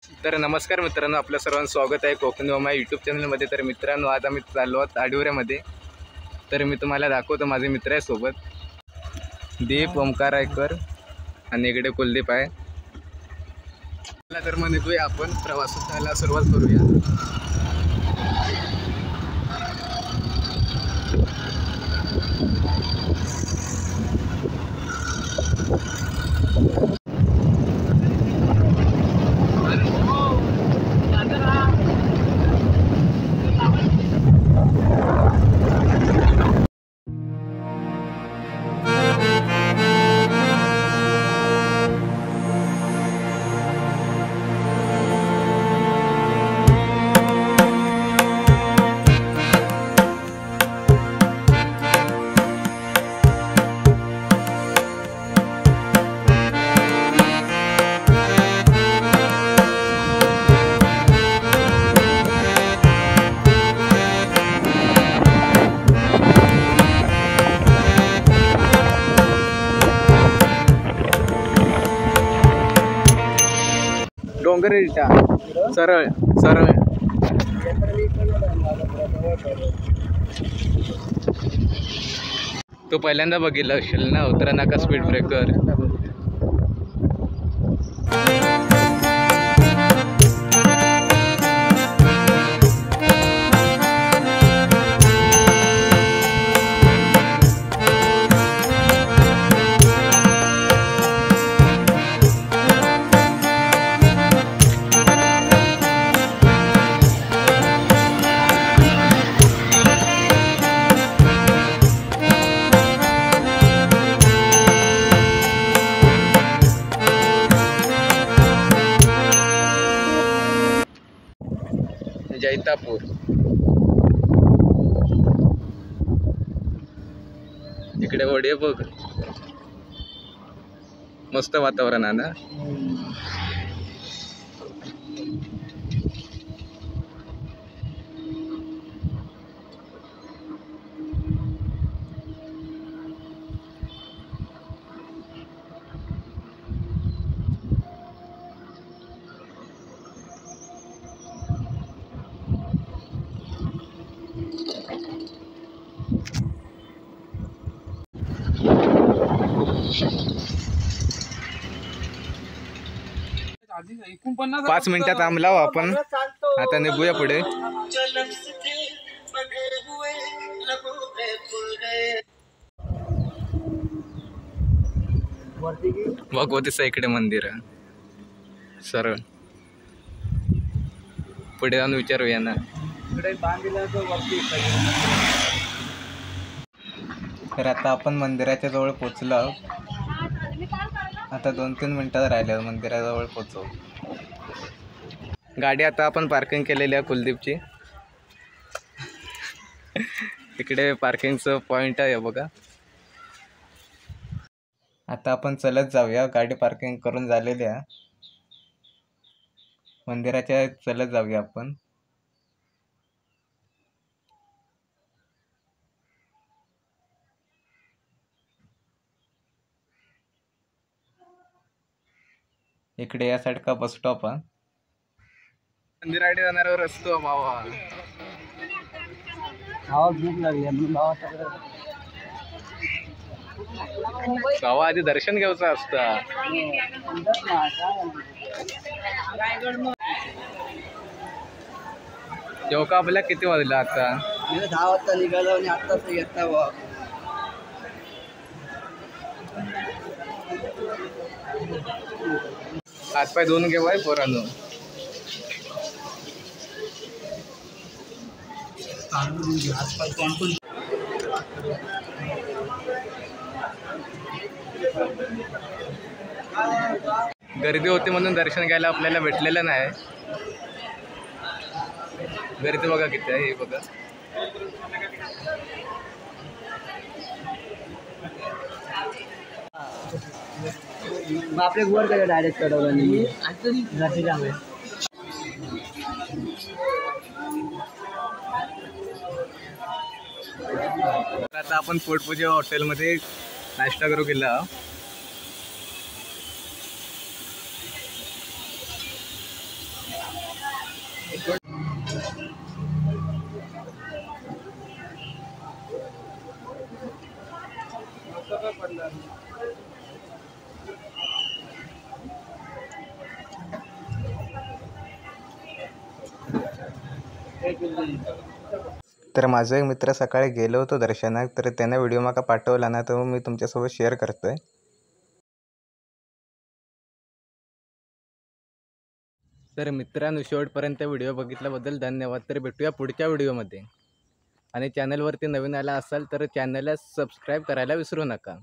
तर नमस्कार मित्रांनो, आपल्या सर्वांचं स्वागत आहे कोकणी मामा यूट्यूब चॅनलमध्ये। तर मित्रांनो, आज आम्ही चाललो आहोत आडिवऱ्यामध्ये। तर मी तुम्हाला दाखवतो, माझे मित्र आहे सोबत, दीप, ओमकार रायकर आणि इकडे कुलदीप आहे। तर मग निघूया आपण प्रवासाला सुरुवात करूया। डोंगर इटा सरळ सरळ तो पहिल्यांदा बघितला असेल ना, उतरा नाका स्पीड ब्रेकर। जैतापूर इकडे वडे बघ, मस्त वातावरण आहे ना। पाच मिनिटात थांबलो आपण, आता निघूया पुढे। भगवतीचं इकडे मंदिर आहे, सरळ पुढे जाऊन विचारूया ना। तर आता आपण मंदिराच्या जवळ पोचलो, आता 2-3 मिनिटात राहिले मंदिराजवळ पोचू। गाडी आता आपण पार्किंग केलेली आहे कुलदीपची। इकडे पार्किंगचं पॉइंट आहे बघा। आता आपण चलत जाऊया, गाडी पार्किंग करून झालेली आहे, मंदिराच्या चलत जाऊया आपण। इकडे या साईड का बस स्टॉप आहे, मंदिराकडे जाणाऱ्यावर असतो भावा। भूक लागली भावा, आधी दर्शन घ्यायचं असतं। जेव्हा आपल्याला किती वाजला आता? 10 वाजता निघालो आणि आत्ताच येता बा। हातपाय धुवून घेवाय पोरांनो। गर्दी होती म्हणून दर्शन घ्यायला आपल्याला भेटलेलं नाही। गर्दी बघा किती आहे, हे बघा। आपले वर काय डायरेक्ट चढवलं नाही आता आपण पोटपूजा हॉटेलमध्ये नाश्ता करू गेला। तर माझा एक मित्र सकाळी गेलो होतो दर्शनाक, तर त्याने व्हिडिओ माका पाठवला ना, तो मी तुमच्यासोबत शेअर करतोय. तर मित्रांनो, शेवटपर्यंत व्हिडिओ बघितल्याबद्दल धन्यवाद. तर भेटूया पुढच्या व्हिडिओमध्ये. आणि चॅनलवरती नवीन आला असाल तर चॅनलला सबस्क्राईब करायला विसरू नका.